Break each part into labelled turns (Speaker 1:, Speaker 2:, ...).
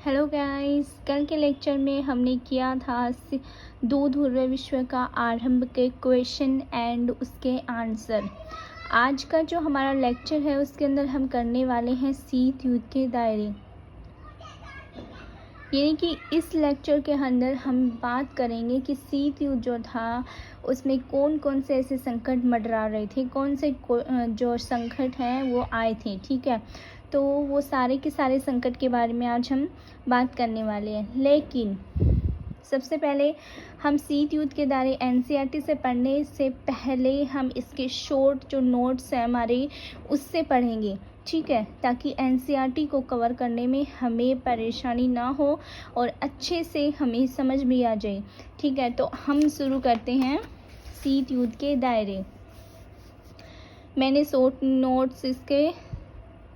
Speaker 1: Hello guys, कल के lecture में हमने किया था दो ध्रुवीय विश्व का आरंभ के क्वेश्चन एंड उसके आंसर। आज का जो हमारा लेक्चर है उसके अंदर हम करने वाले हैं शीत युद्ध के दायरे। यानी कि इस लेक्चर के अंदर हम बात करेंगे कि शीत युद्ध जो था उसमें कौन कौन से ऐसे संकट मंडरा रहे थे, कौन से जो संकट हैं वो आए थे। ठीक है, तो वो सारे के सारे संकट के बारे में आज हम बात करने वाले हैं। लेकिन सबसे पहले हम शीत युद्ध के दायरे एनसीईआरटी से पढ़ने से पहले हम इसके शॉर्ट जो नोट्स हैं हमारे उससे पढ़ेंगे। ठीक है, ताकि एनसीईआरटी को कवर करने में हमें परेशानी ना हो और अच्छे से हमें समझ भी आ जाए। ठीक है, तो हम शुरू करते हैं शीत युद्ध के दायरे। मैंने शॉर्ट नोट्स इसके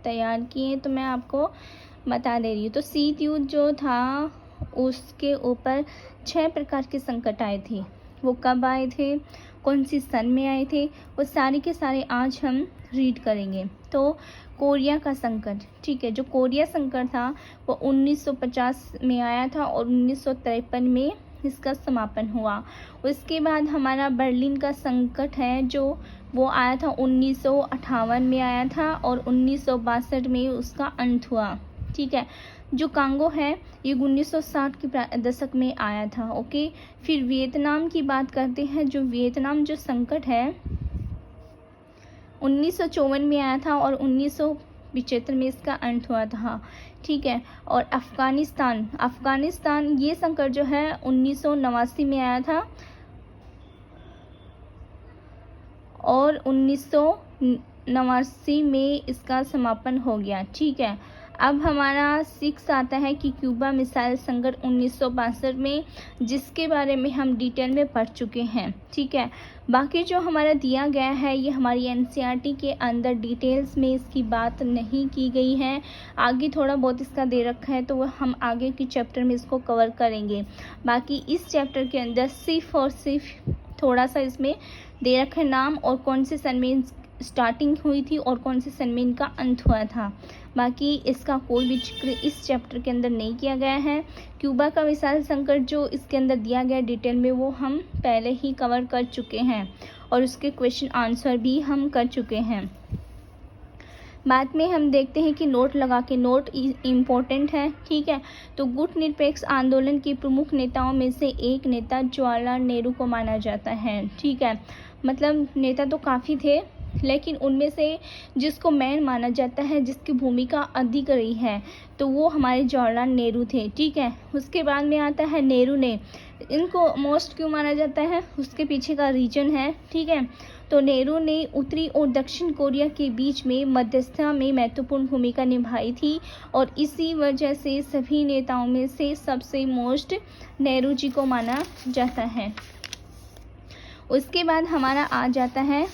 Speaker 1: तैयार किए तो मैं आपको बता दे रही हूँ। तो शीत युद्ध जो था उसके ऊपर 6 प्रकार के संकट आए थे। वो कब आए थे, कौन सी सन में आए थे, वो सारे के सारे आज हम रीड करेंगे। तो कोरिया का संकट, ठीक है, जो कोरिया संकट था वो 1950 में आया था और 1953 में इसका समापन हुआ। उसके बाद हमारा बर्लिन का संकट है जो वो आया था 1958 में आया था और 1962 में उसका अंत हुआ। ठीक है, जो कांगो है ये 1960 के दशक में आया था। ओके, फिर वियतनाम की बात करते हैं। जो वियतनाम जो संकट है 1954 में आया था और 1975 में इसका अंत हुआ था। ठीक है, और अफगानिस्तान ये संकट जो है 1989 में आया था और 1989 में इसका समापन हो गया। ठीक है, अब हमारा 6 आता है कि क्यूबा मिसाइल संकट 1962 में, जिसके बारे में हम डिटेल में पढ़ चुके हैं। ठीक है, बाकी जो हमारा दिया गया है ये हमारी एनसीईआरटी के अंदर डिटेल्स में इसकी बात नहीं की गई है। आगे थोड़ा बहुत इसका दे रखा है तो वह हम आगे की चैप्टर में इसको कवर करेंगे। बाकी इस चैप्टर के अंदर सिर्फ और सिर्फ थोड़ा सा इसमें दे रखा है नाम और कौन से सन में स्टार्टिंग हुई थी और कौन से सन में इनका अंत हुआ था। बाकी इसका कोई भी जिक्र इस चैप्टर के अंदर नहीं किया गया है। क्यूबा का मिसाइल संकट जो इसके अंदर दिया गया डिटेल में वो हम पहले ही कवर कर चुके हैं और उसके क्वेश्चन आंसर भी हम कर चुके हैं। बाद में हम देखते हैं कि नोट लगा के, नोट इम्पोर्टेंट है। ठीक है, तो गुट निरपेक्ष आंदोलन के प्रमुख नेताओं में से एक नेता जवाहरलाल नेहरू को माना जाता है। ठीक है, मतलब नेता तो काफ़ी थे लेकिन उनमें से जिसको मैन माना जाता है, जिसकी भूमिका अधिक रही है, तो वो हमारे जवाहरलाल नेहरू थे। ठीक है, उसके बाद में आता है नेहरू ने। इनको मोस्ट क्यों माना जाता है उसके पीछे का रीजन है। ठीक है, तो नेहरू ने उत्तरी और दक्षिण कोरिया के बीच में मध्यस्थता में महत्वपूर्ण भूमिका निभाई थी और इसी वजह से सभी नेताओं में से सबसे मोस्ट नेहरू जी को माना जाता है। उसके बाद हमारा आ जाता है,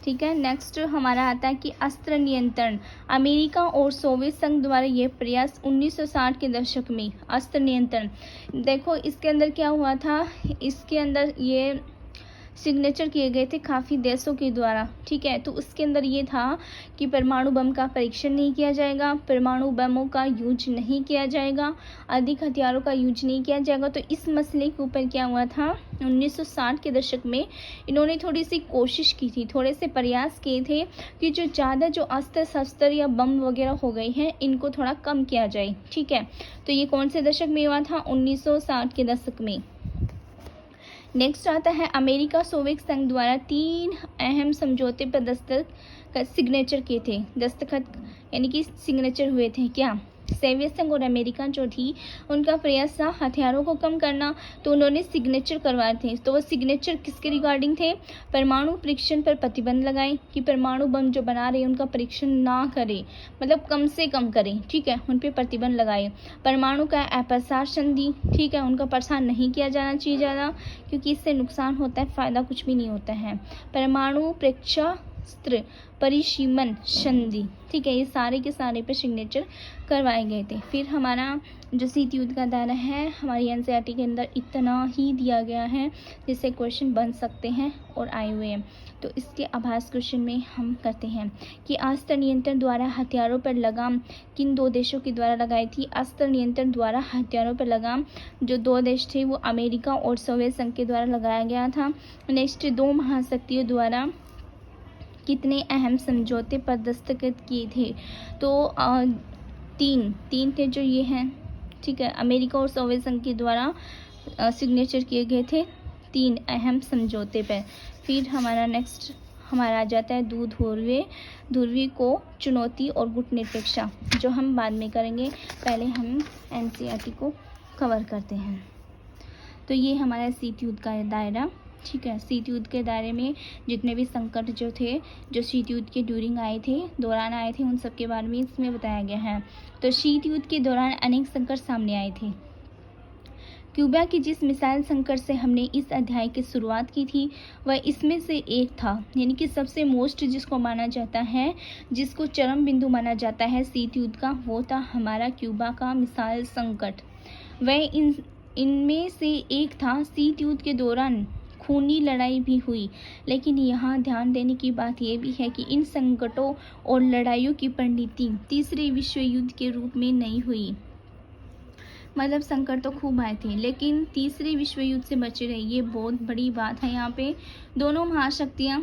Speaker 1: ठीक है, नेक्स्ट हमारा आता है कि अस्त्र नियंत्रण। अमेरिका और सोवियत संघ द्वारा ये प्रयास 1960 के दशक में अस्त्र नियंत्रण। देखो इसके अंदर क्या हुआ था, इसके अंदर ये सिग्नेचर किए गए थे काफ़ी देशों के द्वारा। ठीक है, तो उसके अंदर ये था कि परमाणु बम का परीक्षण नहीं किया जाएगा, परमाणु बमों का यूज नहीं किया जाएगा, अधिक हथियारों का यूज नहीं किया जाएगा। तो इस मसले के ऊपर क्या हुआ था 1960 के दशक में इन्होंने थोड़ी सी कोशिश की थी, थोड़े से प्रयास किए थे कि जो ज़्यादा जो अस्त्र शस्त्र या बम वगैरह हो गई हैं इनको थोड़ा कम किया जाए। ठीक है, तो ये कौन से दशक में हुआ था 1960 के दशक में। नेक्स्ट आता है अमेरिका सोवियत संघ द्वारा 3 अहम समझौते पर सिग्नेचर किए थे, दस्तखत यानी कि सिग्नेचर हुए थे। क्या सोवियत संघ और अमेरिका जो थी उनका प्रयास था हथियारों को कम करना, तो उन्होंने सिग्नेचर करवाए थे। तो वो सिग्नेचर किसके रिगार्डिंग थे, परमाणु परीक्षण पर प्रतिबंध लगाए कि परमाणु बम जो बना रहे हैं उनका परीक्षण ना करें, मतलब कम से कम करें। ठीक है, उन पर प्रतिबंध लगाए। परमाणु का अप्रसार संधि, ठीक है, उनका प्रसार नहीं किया जाना चाहिए ज़्यादा, क्योंकि इससे नुकसान होता है, फ़ायदा कुछ भी नहीं होता है। परमाणु परीक्षा शस्त्र परिसीमन संधि, ठीक है, ये सारे के सारे पे सिग्नेचर करवाए गए थे। फिर हमारा जो शीत युद्ध का दायरा है हमारी एनसीईआरटी के अंदर इतना ही दिया गया है जिससे क्वेश्चन बन सकते हैं और आए हुए हैं। तो इसके आभास क्वेश्चन में हम करते हैं कि अस्त्र नियंत्रण द्वारा हथियारों पर लगाम किन दो देशों के द्वारा लगाई थी। अस्त्र नियंत्रण द्वारा हथियारों पर लगाम जो दो देश थे वो अमेरिका और सोवियत संघ के द्वारा लगाया गया था। नेक्स्ट, दो महाशक्तियों द्वारा कितने अहम समझौते पर दस्तखत किए थे। तो तीन थे जो ये हैं, ठीक है, अमेरिका और सोवियत संघ के द्वारा सिग्नेचर किए गए थे 3 अहम समझौते पर। फिर हमारा नेक्स्ट हमारा आ जाता है ध्रुवीय को चुनौती और गुटनिरपेक्षा, जो हम बाद में करेंगे, पहले हम एनसीईआरटी को कवर करते हैं। तो ये हमारा शीत युद्ध का दायरा, ठीक है। शीत युद्ध के दायरे में जितने भी संकट जो थे जो शीत युद्ध के दौरान आए थे उन सब के बारे में इसमें बताया गया है। तो शीत युद्ध के दौरान अनेक संकट सामने आए थे। क्यूबा की जिस मिसाइल संकट से हमने इस अध्याय की शुरुआत की थी वह इसमें से एक था, यानी कि सबसे मोस्ट जिसको माना जाता है, जिसको चरम बिंदु माना जाता है शीत युद्ध का, वो था हमारा क्यूबा का मिसाइल संकट। वह इनमें से एक था। शीत युद्ध के दौरान खूनी लड़ाई भी हुई, लेकिन यहाँ ध्यान देने की बात यह भी है कि इन संकटों और लड़ाइयों की परिणति तीसरे विश्व युद्ध के रूप में नहीं हुई। मतलब संकट तो खूब आए थे लेकिन तीसरे विश्व युद्ध से बचे रहे, ये बहुत बड़ी बात है यहाँ पे। दोनों महाशक्तियाँ,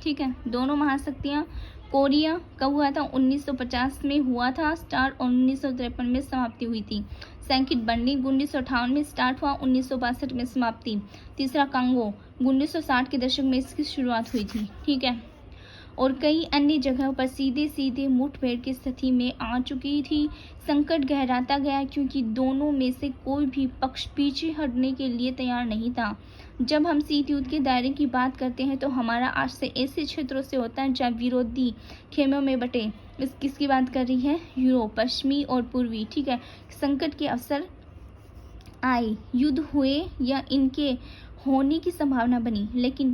Speaker 1: ठीक है, दोनों महाशक्तियाँ कोरिया कब हुआ था 1950 में हुआ था स्टार्ट और 1953 में समाप्ति हुई थी। सेकंड बर्लिन 1958 में स्टार्ट हुआ, 1962 में समाप्ति। तीसरा कांगो 1960 के दशक में इसकी शुरुआत हुई थी, ठीक है, और कई अन्य जगहों पर सीधे मुठभेड़ की स्थिति में आ चुकी थी। संकट गहराता गया क्योंकि दोनों में से कोई भी पक्ष पीछे हटने के लिए तैयार नहीं था। जब हम शीत युद्ध के दायरे की बात करते हैं तो हमारा आज से ऐसे क्षेत्रों से होता है जहाँ विरोधी खेमों में बटे। इस किसकी बात कर रही है? यूरोप, पश्चिमी और पूर्वी, ठीक है। संकट के अवसर आए, युद्ध हुए या इनके होने की संभावना बनी, लेकिन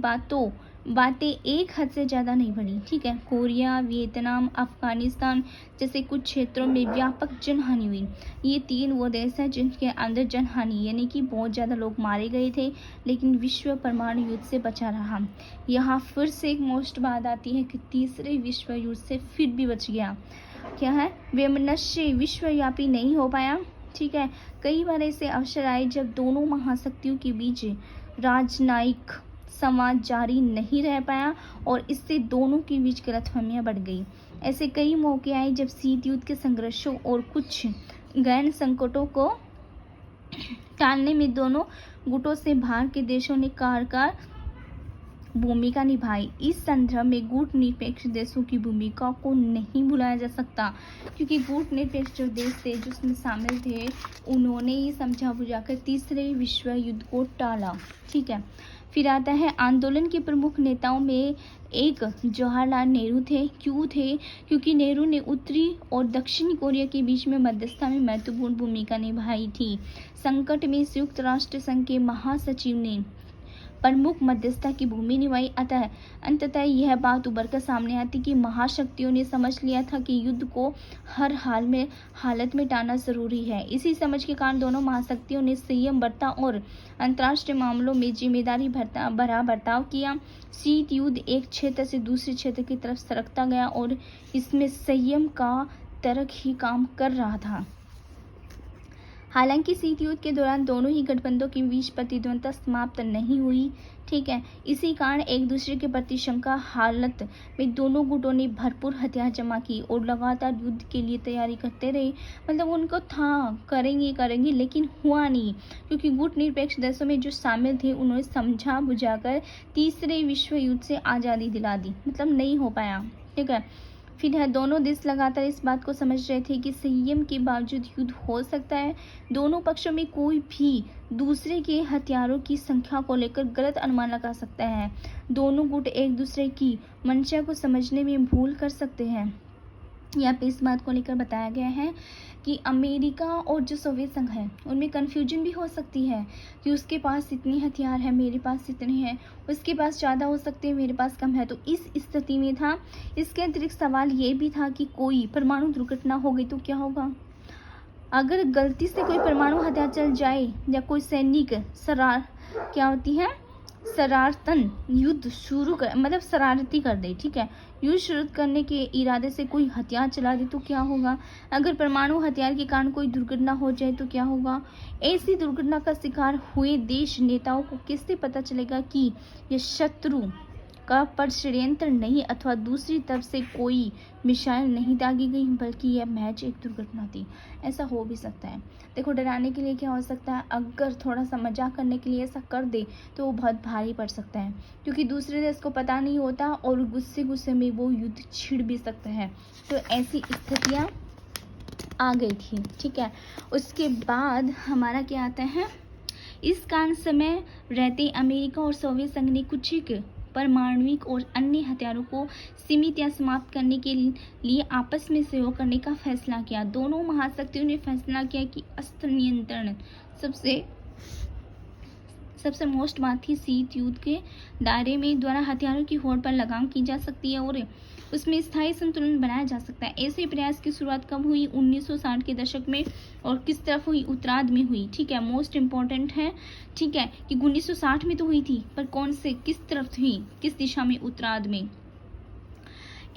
Speaker 1: बातें एक हद से ज़्यादा नहीं बढ़ी, ठीक है। कोरिया, वियतनाम, अफगानिस्तान जैसे कुछ क्षेत्रों में व्यापक जनहानि हुई। ये 3 वो देश हैं जिनके अंदर जनहानि यानी कि बहुत ज़्यादा लोग मारे गए थे, लेकिन विश्व परमाणु युद्ध से बचा रहा। यहाँ फिर से एक मोस्ट बात आती है कि तीसरे विश्व युद्ध से फिर भी बच गया। क्या है? वैमनस्य विश्वव्यापी नहीं हो पाया, ठीक है। कई बार ऐसे अवसर आए जब दोनों महाशक्तियों के बीच राजनयिक संवाद जारी नहीं रह पाया और इससे दोनों के बीच गलतफहमियां बढ़ गई। ऐसे कई मौके आए जब शीत युद्ध के संघर्षों और कुछ गैर संकटों को टालने में दोनों गुटों से बाहर के देशों ने कारगर भूमिका निभाई। इस संदर्भ में गुट निरपेक्ष देशों की भूमिका को नहीं भुलाया जा सकता, क्योंकि गुट निरपेक्ष जो देश थे जो उसमें शामिल थे उन्होंने ही समझा बुझाकर तीसरे विश्व युद्ध को टाला, ठीक है। फिर आता है आंदोलन के प्रमुख नेताओं में एक जवाहरलाल नेहरू थे। क्यों थे? क्योंकि नेहरू ने उत्तरी और दक्षिणी कोरिया के बीच में मध्यस्थता में महत्वपूर्ण भूमिका निभाई थी। संकट में संयुक्त राष्ट्र संघ के महासचिव ने प्रमुख मध्यस्थता की भूमिका निभाई। अंततः यह बात उभर कर सामने आती कि महाशक्तियों ने समझ लिया था कि युद्ध को हर हालत में टालना जरूरी है। इसी समझ के कारण दोनों महाशक्तियों ने संयम बरता और अंतर्राष्ट्रीय मामलों में जिम्मेदारी भरा बर्ताव किया। शीत युद्ध एक क्षेत्र से दूसरे क्षेत्र की तरफ सरकता गया और इसमें संयम का तर्क ही काम कर रहा था। हालांकि शीत युद्ध के दौरान दोनों ही गठबंधनों के बीच प्रतिद्वंद्विता समाप्त नहीं हुई, ठीक है। इसी कारण एक दूसरे के प्रति शंका हालत में दोनों गुटों ने भरपूर हथियार जमा की और लगातार युद्ध के लिए तैयारी करते रहे। मतलब उनको था करेंगे लेकिन हुआ नहीं, क्योंकि गुट निरपेक्ष देशों में जो शामिल थे उन्होंने समझा बुझाकर तीसरे विश्व युद्ध से आज़ादी दिला दी, मतलब नहीं हो पाया, ठीक है। फिर है दोनों देश लगातार इस बात को समझ रहे थे कि संयम के बावजूद युद्ध हो सकता है। दोनों पक्षों में कोई भी दूसरे के हथियारों की संख्या को लेकर गलत अनुमान लगा सकता है। दोनों गुट एक दूसरे की मंशा को समझने में भूल कर सकते हैं। यहाँ पे इस बात को लेकर बताया गया है कि अमेरिका और जो सोवियत संघ है उनमें कन्फ्यूजन भी हो सकती है कि उसके पास इतने हथियार है, मेरे पास इतने हैं, उसके पास ज़्यादा हो सकते हैं, मेरे पास कम है। तो इस स्थिति में था। इसके अतिरिक्त सवाल ये भी था कि कोई परमाणु दुर्घटना हो गई तो क्या होगा। अगर गलती से कोई परमाणु हथियार चल जाए या कोई सैनिक क्या होती है शरारतन युद्ध शुरू कर, मतलब शरारती कर दे, ठीक है, युद्ध शुरू करने के इरादे से कोई हथियार चला दे तो क्या होगा। अगर परमाणु हथियार के कारण कोई दुर्घटना हो जाए तो क्या होगा। ऐसी दुर्घटना का शिकार हुए देश नेताओं को किससे पता चलेगा कि यह शत्रु का पर षड्यंत्र नहीं अथवा दूसरी तरफ से कोई मिसाइल नहीं दागी गई बल्कि यह महज एक दुर्घटना थी। ऐसा हो भी सकता है। देखो, डराने के लिए क्या हो सकता है, अगर थोड़ा सा मजाक करने के लिए ऐसा कर दे तो वो बहुत भारी पड़ सकता है, क्योंकि दूसरे देश को पता नहीं होता और गुस्से गुस्से में वो युद्ध छिड़ भी सकता है। तो ऐसी स्थितियाँ आ गई थी, ठीक है। उसके बाद हमारा क्या आता है, इस काल समय रहते अमेरिका और सोवियत संघ ने कुछ परमाणविक और अन्य हथियारों को सीमित या समाप्त करने के लिए आपस में सहयोग करने का फैसला किया। दोनों महाशक्तियों ने फैसला किया कि अस्त्र नियंत्रण सबसे मोस्ट बात थी। शीत युद्ध के दायरे में द्वारा हथियारों की होड़ पर लगाम की जा सकती है और उसमें स्थायी संतुलन बनाया जा सकता है। ऐसे प्रयास की शुरुआत कब हुई, 1960 के दशक में, और किस तरफ हुई, उत्तरार्ध में हुई, ठीक है। मोस्ट इम्पोर्टेंट है, ठीक है, कि 1960 में तो हुई थी, पर कौन से, किस तरफ हुई, किस दिशा में, उत्तरार्ध में।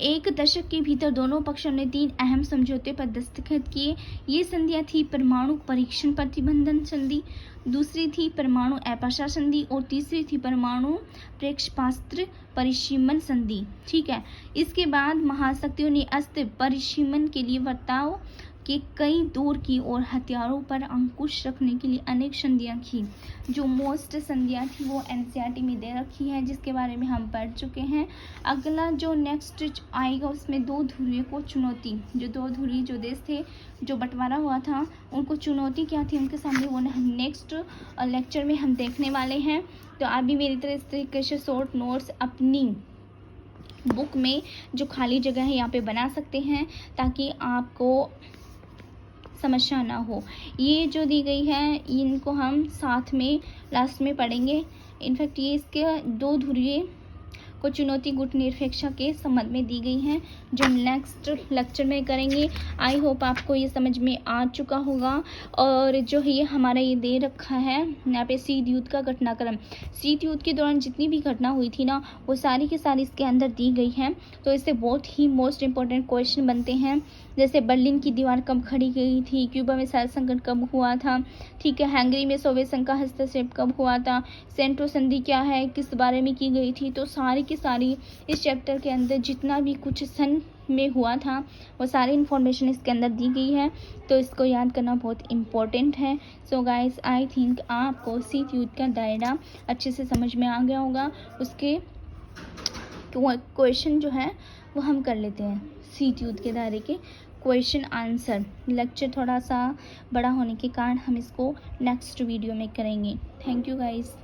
Speaker 1: एक दशक के भीतर दोनों पक्षों ने 3 अहम समझौते पर दस्तखत किए। ये संधियां थी परमाणु परीक्षण प्रतिबंधन संधि, दूसरी थी परमाणु अपसारण संधि और तीसरी थी परमाणु प्रेक्षेपास्त्र परिसीमन संधि, ठीक है। इसके बाद महाशक्तियों ने अस्त्र परिसीमन के लिए बर्ताव के कई दौर की और हथियारों पर अंकुश रखने के लिए अनेक संधियां की। जो मोस्ट संधियां थी वो एनसीईआरटी में दे रखी है, जिसके बारे में हम पढ़ चुके हैं। अगला जो नेक्स्ट आएगा उसमें 2 ध्रुवीय को चुनौती, जो 2 ध्रुवीय जो देश थे जो बंटवारा हुआ था उनको चुनौती क्या थी उनके सामने, वो नेक्स्ट लेक्चर में हम देखने वाले हैं। तो आप भी मेरी तरह इस तरीके से शॉर्ट नोट्स अपनी बुक में जो खाली जगह है यहाँ पे बना सकते हैं ताकि आपको समस्या ना हो। ये जो दी गई है इनको हम साथ में लास्ट में पढ़ेंगे। इनफैक्ट ये इसके 2 ध्रुवीय को चुनौती गुट निरपेक्षा के संबंध में दी गई हैं, जो नेक्स्ट लेक्चर में करेंगे। आई होप आपको ये समझ में आ चुका होगा। और जो है ये हमारा ये दे रखा है यहाँ पे शीत युद्ध का घटनाक्रम। शीत युद्ध के दौरान जितनी भी घटना हुई थी ना वो सारी की सारी इसके अंदर दी गई हैं। तो इससे बहुत ही मोस्ट इंपॉर्टेंट क्वेश्चन बनते हैं, जैसे बर्लिन की दीवार कब खड़ी गई थी, क्यूबा में मिसाइल संकट कब हुआ था, ठीक है, हंगरी में सोवियत संघ का हस्तक्षेप कब हुआ था, सेंट्रो संधि क्या है, किस बारे में की गई थी। तो सारी की सारी इस चैप्टर के अंदर जितना भी कुछ सन में हुआ था वो सारी इन्फॉर्मेशन इसके अंदर दी गई है। तो इसको याद करना बहुत इम्पोर्टेंट है। सो गाइस, आई थिंक आपको शीत युद्ध का दायरा अच्छे से समझ में आ गया होगा। उसके क्वेश्चन जो है वो हम कर लेते हैं। शीत युद्ध के दायरे के क्वेश्चन आंसर लेक्चर थोड़ा सा बड़ा होने के कारण हम इसको नेक्स्ट वीडियो में करेंगे। Thank you guys.